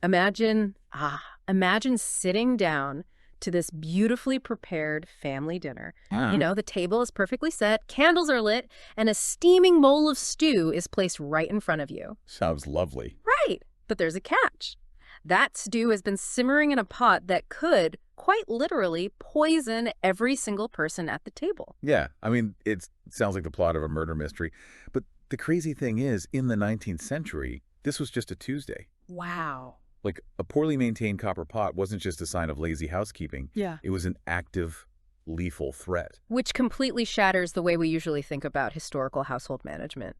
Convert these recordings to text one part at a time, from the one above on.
Imagine sitting down to this beautifully prepared family dinner. Ah, The table is perfectly set, candles are lit, and a steaming bowl of stew is placed right in front of you. sounds lovely. Right, but there's a catch. That stew has been simmering in a pot that could, quite literally, poison every single person at the table. Yeah, I mean, it sounds like the plot of a murder mystery. But the crazy thing is, in the 19th century, this was just a Tuesday. Wow. Like, a poorly maintained copper pot wasn't just a sign of lazy housekeeping. Yeah. It was an active, lethal threat. Which completely shatters the way we usually think about historical household management.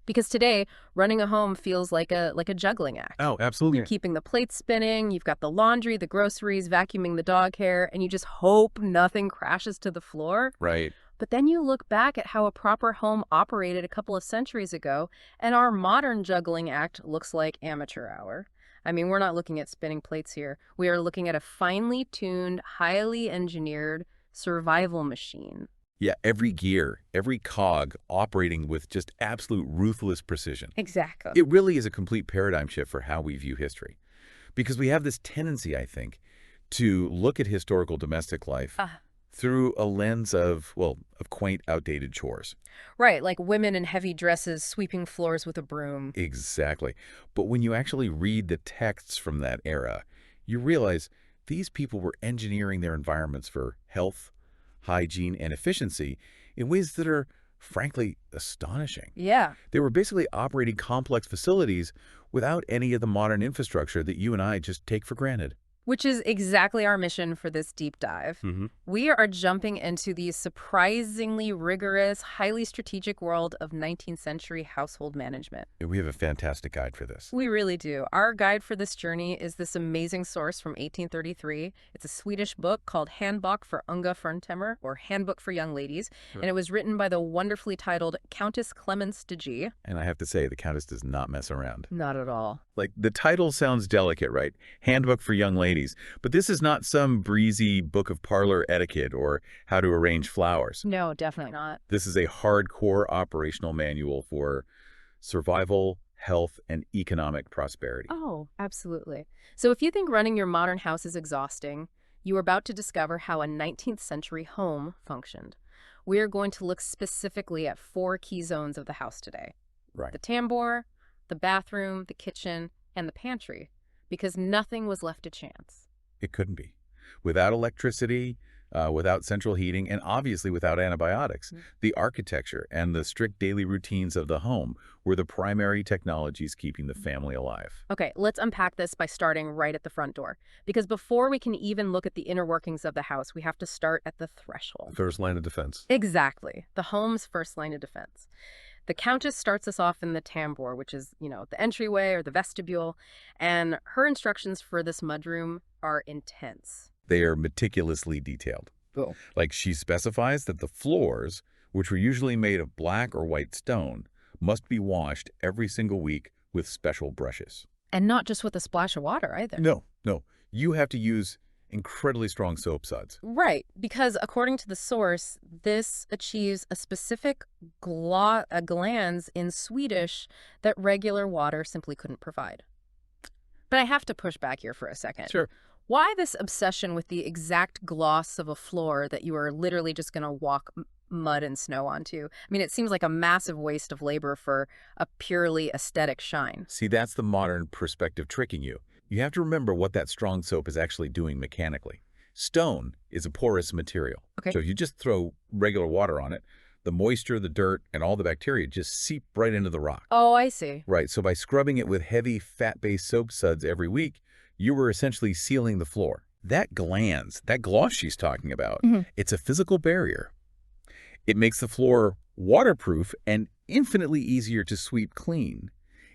Because today, running a home feels like a juggling act. Oh, absolutely. You're keeping the plates spinning, you've got the laundry, the groceries, vacuuming the dog hair, and you just hope nothing crashes to the floor. Right. But then you look back at how a proper home operated a couple of centuries ago, and our modern juggling act looks like amateur hour. I mean, we're not looking at spinning plates here. We are looking at a finely tuned, highly engineered survival machine. Yeah, every gear, every cog operating with just absolute ruthless precision. Exactly. It really is a complete paradigm shift for how we view history. Because we have this tendency, I think, to look at historical domestic life through a lens of quaint, outdated chores. Right, like women in heavy dresses sweeping floors with a broom. Exactly. But when you actually read the texts from that era, you realize these people were engineering their environments for health, hygiene, and efficiency in ways that are, frankly, astonishing. Yeah. They were basically operating complex facilities without any of the modern infrastructure that you and I just take for granted. Which is exactly our mission for this deep dive. Mm-hmm. We are jumping into the surprisingly rigorous, highly strategic world of 19th century household management. We have a fantastic guide for this. We really do. Our guide for this journey is this amazing source from 1833. It's a Swedish book called Handbok for unga fruntimmer, or Handbook for Young Ladies, and it was written by the wonderfully titled Countess de G. And I have to say, the Countess does not mess around. Not at all. Like, the title sounds delicate, right? Handbook for Young Ladies. But this is not some breezy book of parlor etiquette or how to arrange flowers. No, definitely not. This is a hardcore operational manual for survival, health, and economic prosperity. Oh, absolutely. So if you think running your modern house is exhausting, you are about to discover how a 19th century home functioned. We are going to look specifically at 4 key zones of the house today. Right. The tambour, the bathroom, the kitchen, and the pantry, because nothing was left to chance. It couldn't be. Without electricity, without central heating, and obviously without antibiotics, the architecture and the strict daily routines of the home were the primary technologies keeping the family alive. Okay, let's unpack this by starting right at the front door. Because before we can even look at the inner workings of the house, we have to start at the threshold. First line of defense. Exactly. The home's first line of defense. The Countess starts us off in the tambour, which is, the entryway or the vestibule, and her instructions for this mudroom are intense. They are meticulously detailed. Oh. Like, she specifies that the floors, which were usually made of black or white stone, must be washed every single week with special brushes. And not just with a splash of water either. No. You have to use incredibly strong soap suds. Right, because according to the source, this achieves a specific glands in Swedish that regular water simply couldn't provide. But I have to push back here for a second. Sure. Why this obsession with the exact gloss of a floor that you are literally just going to walk mud and snow onto? I mean, it seems like a massive waste of labor for a purely aesthetic shine. See, that's the modern perspective tricking you. You have to remember what that strong soap is actually doing mechanically. Stone is a porous material. Okay. So if you just throw regular water on it, the moisture, the dirt, and all the bacteria just seep right into the rock. Oh, I see. Right, so by scrubbing it with heavy fat-based soap suds every week, you were essentially sealing the floor. That gloss she's talking about, it's a physical barrier. It makes the floor waterproof and infinitely easier to sweep clean.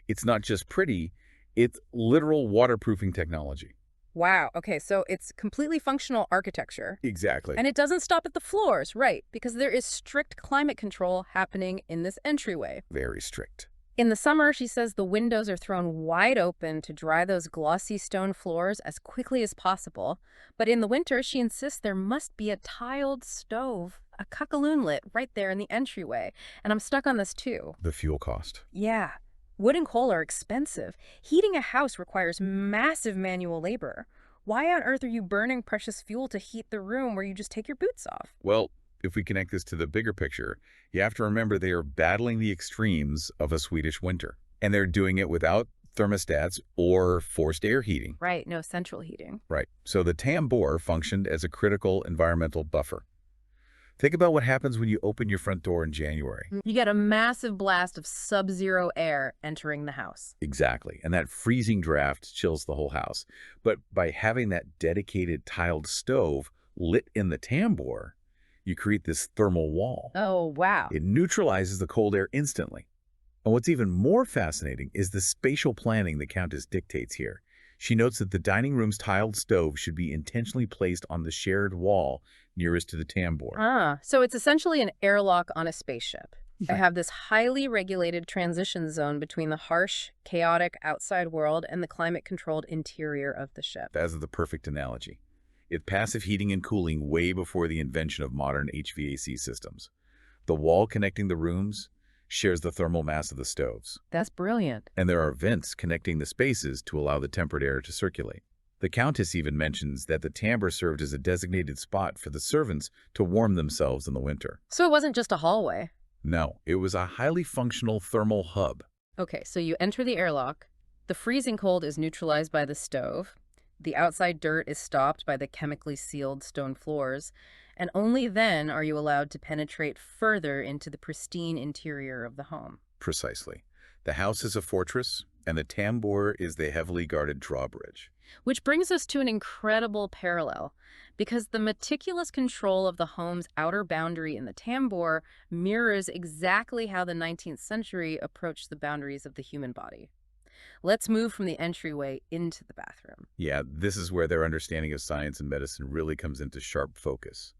It's not just pretty, it's literal waterproofing technology. Wow. Okay, so it's completely functional architecture. Exactly. And it doesn't stop at the floors, right? Because there is strict climate control happening in this entryway. Very strict. In the summer, she says the windows are thrown wide open to dry those glossy stone floors as quickly as possible. But in the winter, she insists there must be a tiled stove, a kakaloon lit right there in the entryway. And I'm stuck on this too. The fuel cost. Yeah. Wood and coal are expensive. Heating a house requires massive manual labor. Why on earth are you burning precious fuel to heat the room where you just take your boots off? Well, if we connect this to the bigger picture, you have to remember they are battling the extremes of a Swedish winter. And they're doing it without thermostats or forced air heating. Right, no central heating. Right. So the tambor functioned as a critical environmental buffer. Think about what happens when you open your front door in January. You get a massive blast of sub-zero air entering the house. Exactly. And that freezing draft chills the whole house. But by having that dedicated tiled stove lit in the tambor, you create this thermal wall. Oh, wow. It neutralizes the cold air instantly. And what's even more fascinating is the spatial planning the Countess dictates here. She notes that the dining room's tiled stove should be intentionally placed on the shared wall nearest to the tambor. So it's essentially an airlock on a spaceship. I have this highly regulated transition zone between the harsh, chaotic outside world and the climate-controlled interior of the ship. That's the perfect analogy. It's passive heating and cooling way before the invention of modern HVAC systems. The wall connecting the rooms shares the thermal mass of the stoves. That's brilliant. And there are vents connecting the spaces to allow the tempered air to circulate. The Countess even mentions that the tambor served as a designated spot for the servants to warm themselves in the winter. So it wasn't just a hallway. No, it was a highly functional thermal hub. Okay, so you enter the airlock. The freezing cold is neutralized by the stove. The outside dirt is stopped by the chemically sealed stone floors. And only then are you allowed to penetrate further into the pristine interior of the home. Precisely. The house is a fortress, and the tambor is the heavily guarded drawbridge. Which brings us to an incredible parallel, because the meticulous control of the home's outer boundary in the tambor mirrors exactly how the 19th century approached the boundaries of the human body. Let's move from the entryway into the bathroom. Yeah, this is where their understanding of science and medicine really comes into sharp focus.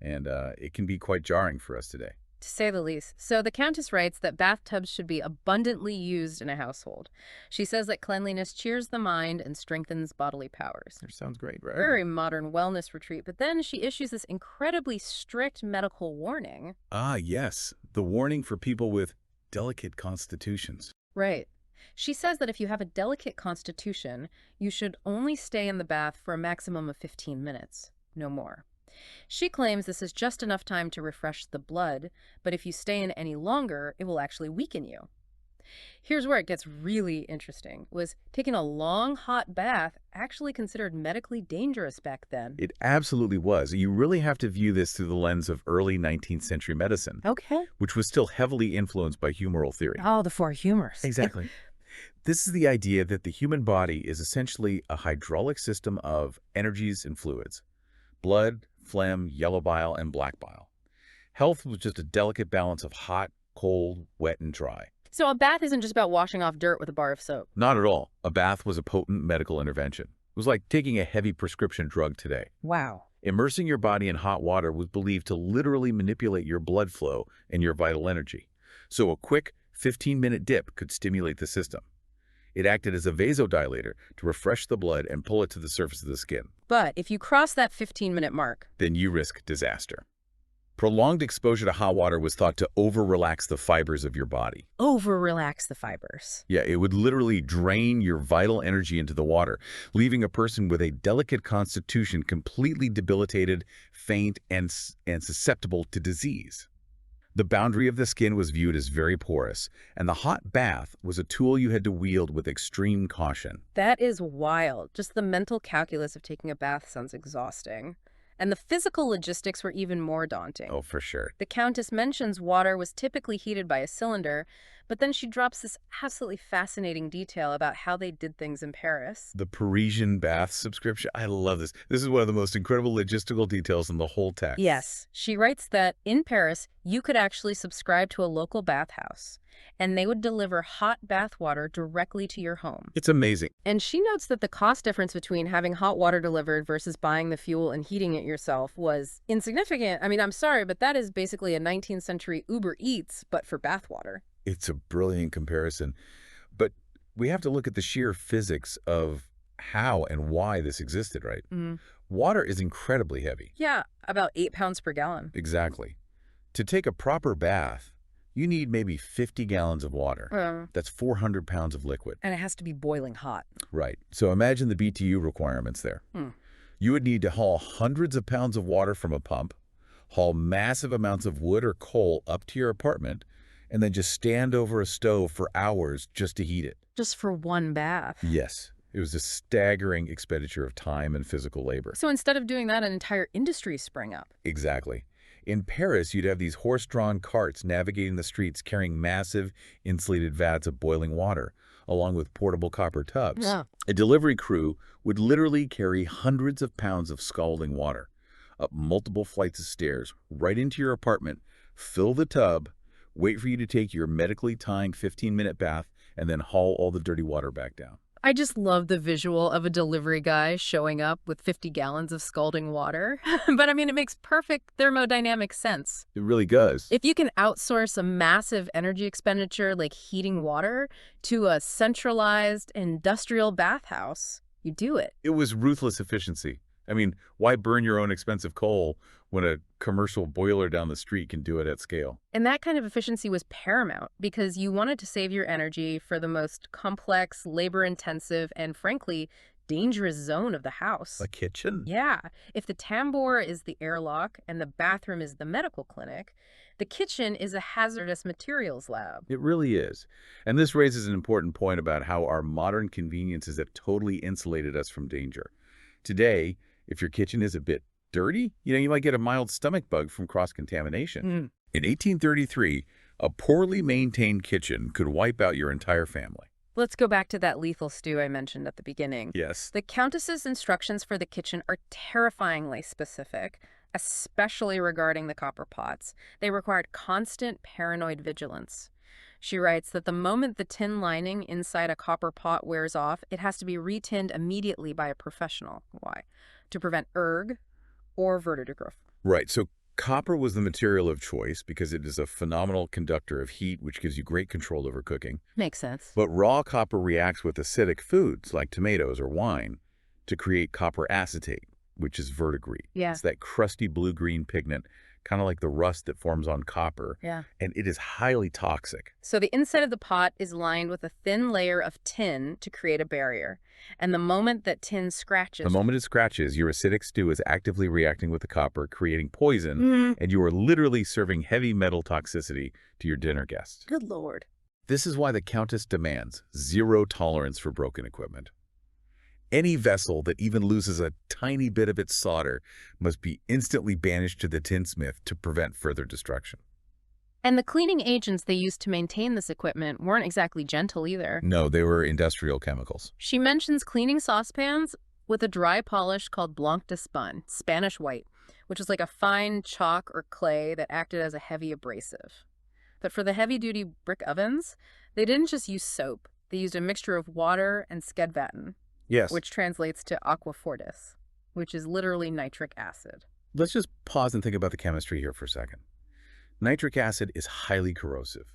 And it can be quite jarring for us today. To say the least. So the Countess writes that bathtubs should be abundantly used in a household. She says that cleanliness cheers the mind and strengthens bodily powers. That sounds great, right? Very modern wellness retreat, but then she issues this incredibly strict medical warning. Ah, yes. The warning for people with delicate constitutions. Right. She says that if you have a delicate constitution, you should only stay in the bath for a maximum of 15 minutes, no more. She claims this is just enough time to refresh the blood, but if you stay in any longer, it will actually weaken you. Here's where it gets really interesting. Was taking a long, hot bath actually considered medically dangerous back then? It absolutely was. You really have to view this through the lens of early 19th century medicine, Okay. which was still heavily influenced by humoral theory. Oh, the four humors. Exactly. This is the idea that the human body is essentially a hydraulic system of energies and fluids. Blood, phlegm, yellow bile, and black bile. Health was just a delicate balance of hot, cold, wet, and dry. So a bath isn't just about washing off dirt with a bar of soap. Not at all. A bath was a potent medical intervention. It was like taking a heavy prescription drug today. Wow. Immersing your body in hot water was believed to literally manipulate your blood flow and your vital energy. So a quick 15-minute dip could stimulate the system. It acted as a vasodilator to refresh the blood and pull it to the surface of the skin. But if you cross that 15-minute mark, Then you risk disaster. Prolonged exposure to hot water was thought to over-relax the fibers of your body. over-relax the fibers. Yeah, it would literally drain your vital energy into the water, leaving a person with a delicate constitution completely debilitated, faint, and susceptible to disease. The boundary of the skin was viewed as very porous, and the hot bath was a tool you had to wield with extreme caution. That is wild. Just the mental calculus of taking a bath sounds exhausting. And the physical logistics were even more daunting. Oh, for sure. The Countess mentions water was typically heated by a cylinder, but then she drops this absolutely fascinating detail about how they did things in Paris. The Parisian bath subscription. I love this. This is one of the most incredible logistical details in the whole text. Yes, she writes that in Paris, you could actually subscribe to a local bathhouse, and they would deliver hot bath water directly to your home. It's amazing. And she notes that the cost difference between having hot water delivered versus buying the fuel and heating it yourself was insignificant. I mean, I'm sorry, but that is basically a 19th century Uber Eats, but for bath water. It's a brilliant comparison. But we have to look at the sheer physics of how and why this existed, right? Water is incredibly heavy. Yeah, about 8 pounds per gallon. Exactly. To take a proper bath, You need maybe 50 gallons of water. Uh, That's 400 pounds of liquid. and it has to be boiling hot. Right. So imagine the BTU requirements there. Hmm. You would need to haul hundreds of pounds of water from a pump, haul massive amounts of wood or coal up to your apartment, and then just stand over a stove for hours just to heat it. Just for one bath. Yes, it was a staggering expenditure of time and physical labor. So instead of doing that, an entire industry sprang up. Exactly. In Paris, you'd have these horse-drawn carts navigating the streets carrying massive insulated vats of boiling water, along with portable copper tubs. Yeah. A delivery crew would literally carry hundreds of pounds of scalding water up multiple flights of stairs right into your apartment, fill the tub, wait for you to take your medically timed 15-minute bath, and then haul all the dirty water back down. I just love the visual of a delivery guy showing up with 50 gallons of scalding water. But I mean, it makes perfect thermodynamic sense. It really does. If you can outsource a massive energy expenditure like heating water to a centralized industrial bathhouse, you do it. It was ruthless efficiency. I mean, why burn your own expensive coal when a commercial boiler down the street can do it at scale? And that kind of efficiency was paramount because you wanted to save your energy for the most complex, labor-intensive, and frankly, dangerous zone of the house. A kitchen? Yeah. If the tambour is the airlock and the bathroom is the medical clinic, the kitchen is a hazardous materials lab. It really is. And this raises an important point about how our modern conveniences have totally insulated us from danger. Today, if your kitchen is a bit dirty, you might get a mild stomach bug from cross-contamination. In 1833, a poorly maintained kitchen could wipe out your entire family. Let's go back to that lethal stew I mentioned at the beginning. Yes. The Countess's instructions for the kitchen are terrifyingly specific, especially regarding the copper pots. They required constant paranoid vigilance. She writes that the moment the tin lining inside a copper pot wears off, it has to be retinned immediately by a professional. Why? To prevent erg or verdigris. Right. So copper was the material of choice because it is a phenomenal conductor of heat, which gives you great control over cooking. Makes sense. But raw copper reacts with acidic foods like tomatoes or wine to create copper acetate, which is verdigris. Yeah. It's that crusty blue-green pigment, kind of like the rust that forms on copper. Yeah. And it is highly toxic. So the inside of the pot is lined with a thin layer of tin to create a barrier. And the moment that tin scratches... The moment it scratches, your acidic stew is actively reacting with the copper, creating poison, and you are literally serving heavy metal toxicity to your dinner guests. Good Lord. This is why the Countess demands zero tolerance for broken equipment. Any vessel that even loses a tiny bit of its solder must be instantly banished to the tinsmith to prevent further destruction. And the cleaning agents they used to maintain this equipment weren't exactly gentle either. No, they were industrial chemicals. She mentions cleaning saucepans with a dry polish called blanc de spun, Spanish white, which is like a fine chalk or clay that acted as a heavy abrasive. But for the heavy-duty brick ovens, they didn't just use soap. They used a mixture of water and skedvatten. Yes. Which translates to aqua fortis, which is literally nitric acid. Let's just pause and think about the chemistry here for a second. Nitric acid is highly corrosive.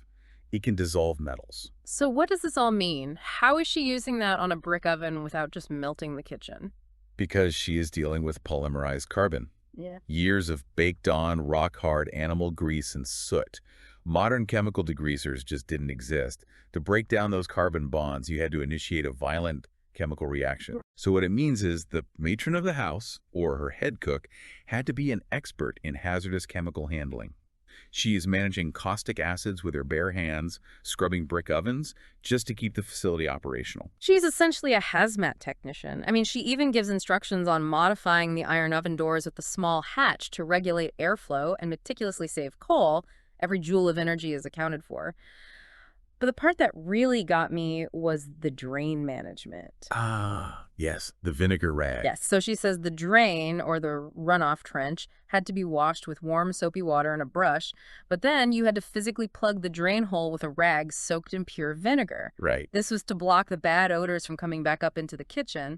It can dissolve metals. So what does this all mean? How is she using that on a brick oven without just melting the kitchen? Because she is dealing with polymerized carbon. Yeah. Years of baked-on, rock-hard animal grease and soot. Modern chemical degreasers just didn't exist. To break down those carbon bonds, you had to initiate a violent chemical reaction. So what it means is the matron of the house, or her head cook, had to be an expert in hazardous chemical handling. She is managing caustic acids with her bare hands, scrubbing brick ovens, just to keep the facility operational. She's essentially a hazmat technician. I mean, she even gives instructions on modifying the iron oven doors with a small hatch to regulate airflow and meticulously save coal. Every joule of energy is accounted for. But the part that really got me was the drain management. Ah, yes, the vinegar rag. Yes, so she says the drain, or the runoff trench, had to be washed with warm, soapy water and a brush, but then you had to physically plug the drain hole with a rag soaked in pure vinegar. Right. This was to block the bad odors from coming back up into the kitchen.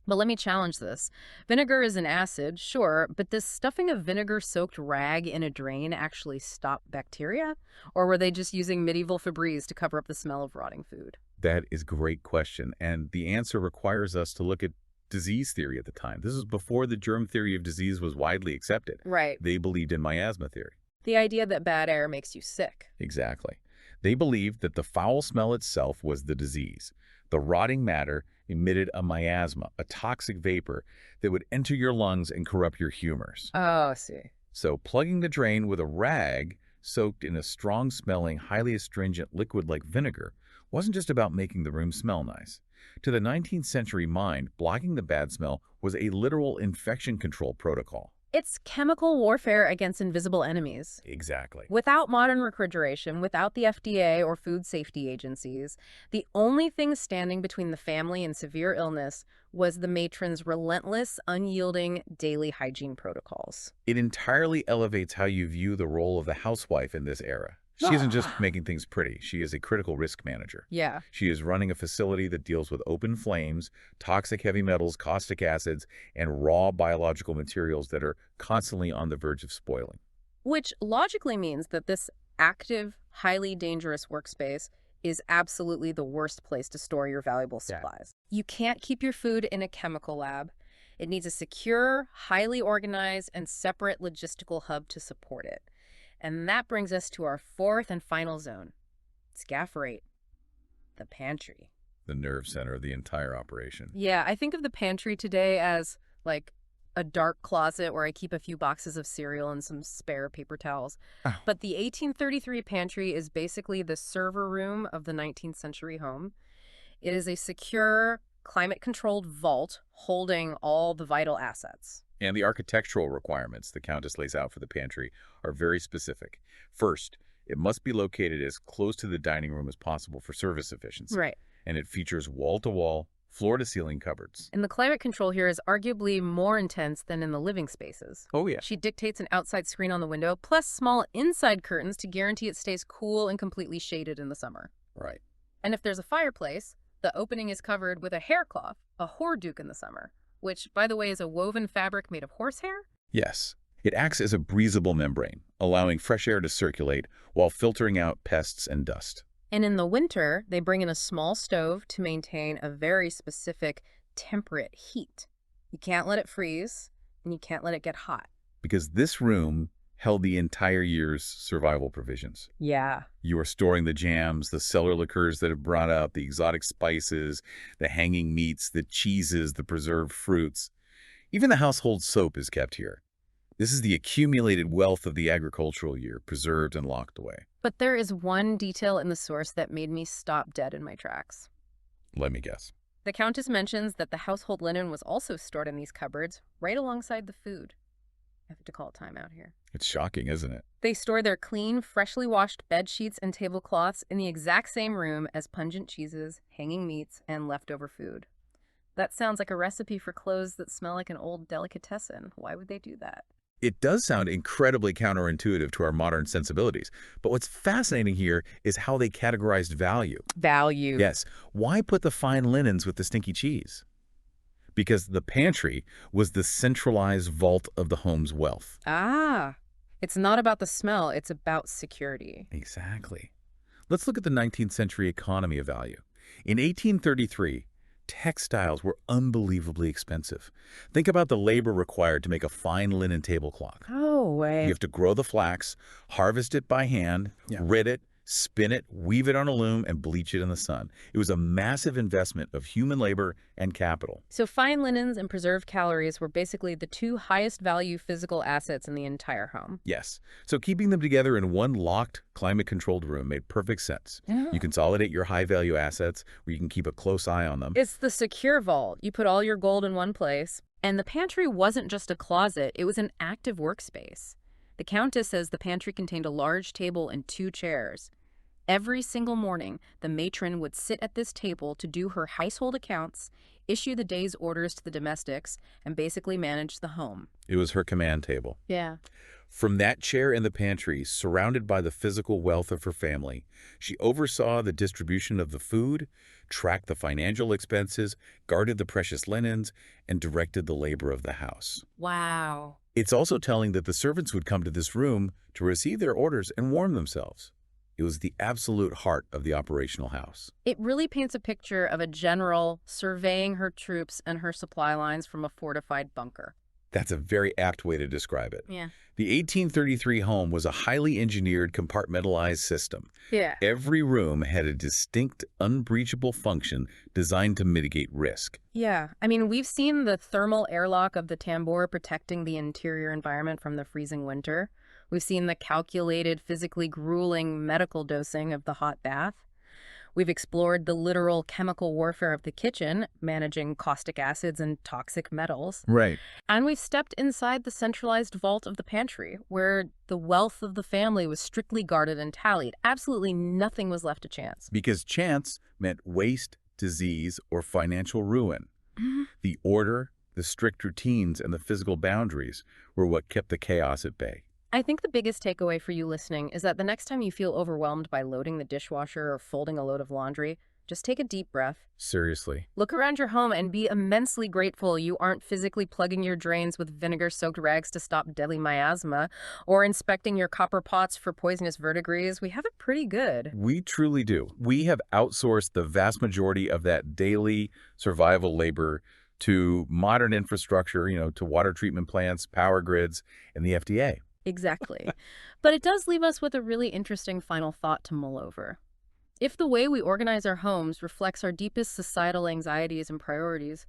But let me challenge this. Vinegar is an acid, sure, but does stuffing a vinegar-soaked rag in a drain actually stop bacteria? Or were they just using medieval Febreze to cover up the smell of rotting food? That is a great question, and the answer requires us to look at disease theory at the time. This is before the germ theory of disease was widely accepted. Right. They believed in miasma theory. The idea that bad air makes you sick. Exactly. They believed that the foul smell itself was the disease. The rotting matter emitted a miasma, a toxic vapor that would enter your lungs and corrupt your humors. Oh, I see. So plugging the drain with a rag soaked in a strong-smelling, highly astringent liquid like vinegar wasn't just about making the room smell nice. To the 19th century mind, blocking the bad smell was a literal infection control protocol. It's chemical warfare against invisible enemies. Exactly. Without modern refrigeration, without the FDA or food safety agencies, the only thing standing between the family and severe illness was the matron's relentless, unyielding daily hygiene protocols. It entirely elevates how you view the role of the housewife in this era. She isn't just making things pretty. She is a critical risk manager. Yeah. She is running a facility that deals with open flames, toxic heavy metals, caustic acids, and raw biological materials that are constantly on the verge of spoiling. Which logically means that this active, highly dangerous workspace is absolutely the worst place to store your valuable supplies. You can't keep your food in a chemical lab. It needs a secure, highly organized, and separate logistical hub to support it. And that brings us to our fourth and final zone. Scaff rate. The pantry. The nerve center of the entire operation. Yeah, I think of the pantry today as like a dark closet where I keep a few boxes of cereal and some spare paper towels. Oh. But the 1833 pantry is basically the server room of the 19th century home. It is a secure, climate-controlled vault holding all the vital assets. And the architectural requirements the Countess lays out for the pantry are very specific. First, it must be located as close to the dining room as possible for service efficiency. Right. And it features wall-to-wall, floor-to-ceiling cupboards. And the climate control here is arguably more intense than in the living spaces. Oh, yeah. She dictates an outside screen on the window, plus small inside curtains to guarantee it stays cool and completely shaded in the summer. Right. And if there's a fireplace, the opening is covered with a haircloth, a horduke in the summer, which, by the way, is a woven fabric made of horsehair? Yes. It acts as a breathable membrane, allowing fresh air to circulate while filtering out pests and dust. And in the winter, they bring in a small stove to maintain a very specific temperate heat. You can't let it freeze, and you can't let it get hot. Because this room held the entire year's survival provisions. Yeah. You are storing the jams, the cellar liqueurs that have brought out, the exotic spices, the hanging meats, the cheeses, the preserved fruits. Even the household soap is kept here. This is the accumulated wealth of the agricultural year, preserved and locked away. But there is one detail in the source that made me stop dead in my tracks. Let me guess. The Countess mentions that the household linen was also stored in these cupboards, right alongside the food. I have to call time out here. It's shocking, isn't it? They store their clean, freshly washed bed sheets and tablecloths in the exact same room as pungent cheeses, hanging meats, and leftover food. That sounds like a recipe for clothes that smell like an old delicatessen. Why would they do that? It does sound incredibly counterintuitive to our modern sensibilities. But what's fascinating here is how they categorized value. Value. Yes. Why put the fine linens with the stinky cheese? Because the pantry was the centralized vault of the home's wealth. Ah, it's not about the smell, it's about security. Exactly. Let's look at the 19th century economy of value. In 1833, textiles were unbelievably expensive. Think about the labor required to make a fine linen tablecloth. Oh, wait. You have to grow the flax, harvest it by hand, rid it, spin it, weave it on a loom, and bleach it in the sun. It was a massive investment of human labor and capital. So fine linens and preserved calories were basically the two highest value physical assets in the entire home. Yes. So keeping them together in one locked, climate-controlled room made perfect sense. Yeah. You consolidate your high-value assets where you can keep a close eye on them. It's the secure vault. You put all your gold in one place. And the pantry wasn't just a closet, it was an active workspace. The Countess says the pantry contained a large table and 2 chairs. Every single morning, the matron would sit at this table to do her household accounts, issue the day's orders to the domestics, and basically manage the home. It was her command table. Yeah. From that chair in the pantry, surrounded by the physical wealth of her family, she oversaw the distribution of the food, tracked the financial expenses, guarded the precious linens, and directed the labor of the house. Wow. It's also telling that the servants would come to this room to receive their orders and warm themselves. It was the absolute heart of the operational house. It really paints a picture of a general surveying her troops and her supply lines from a fortified bunker. That's a very apt way to describe it. Yeah. The 1833 home was a highly engineered, compartmentalized system. Yeah. Every room had a distinct, unbreachable function designed to mitigate risk. Yeah. I mean, we've seen the thermal airlock of the tambour protecting the interior environment from the freezing winter. We've seen the calculated, physically grueling medical dosing of the hot bath. We've explored the literal chemical warfare of the kitchen, managing caustic acids and toxic metals. Right. And we've stepped inside the centralized vault of the pantry, where the wealth of the family was strictly guarded and tallied. Absolutely nothing was left to chance. Because chance meant waste, disease, or financial ruin. Mhm. The order, the strict routines, and the physical boundaries were what kept the chaos at bay. I think the biggest takeaway for you listening is that the next time you feel overwhelmed by loading the dishwasher or folding a load of laundry, just take a deep breath. Seriously. Look around your home and be immensely grateful you aren't physically plugging your drains with vinegar-soaked rags to stop deadly miasma or inspecting your copper pots for poisonous verdigris. We have it pretty good. We truly do. We have outsourced the vast majority of that daily survival labor to modern infrastructure, to water treatment plants, power grids, and the FDA. Exactly. But it does leave us with a really interesting final thought to mull over. If the way we organize our homes reflects our deepest societal anxieties and priorities,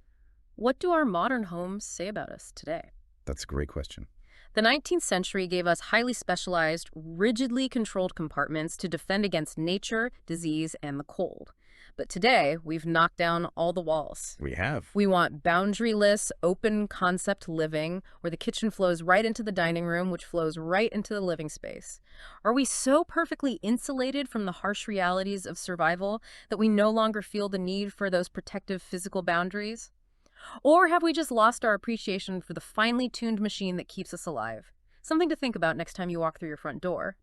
what do our modern homes say about us today? That's a great question. The 19th century gave us highly specialized, rigidly controlled compartments to defend against nature, disease, and the cold. But today, we've knocked down all the walls. We have. We want boundaryless, open-concept living, where the kitchen flows right into the dining room, which flows right into the living space. Are we so perfectly insulated from the harsh realities of survival that we no longer feel the need for those protective physical boundaries? Or have we just lost our appreciation for the finely tuned machine that keeps us alive? Something to think about next time you walk through your front door.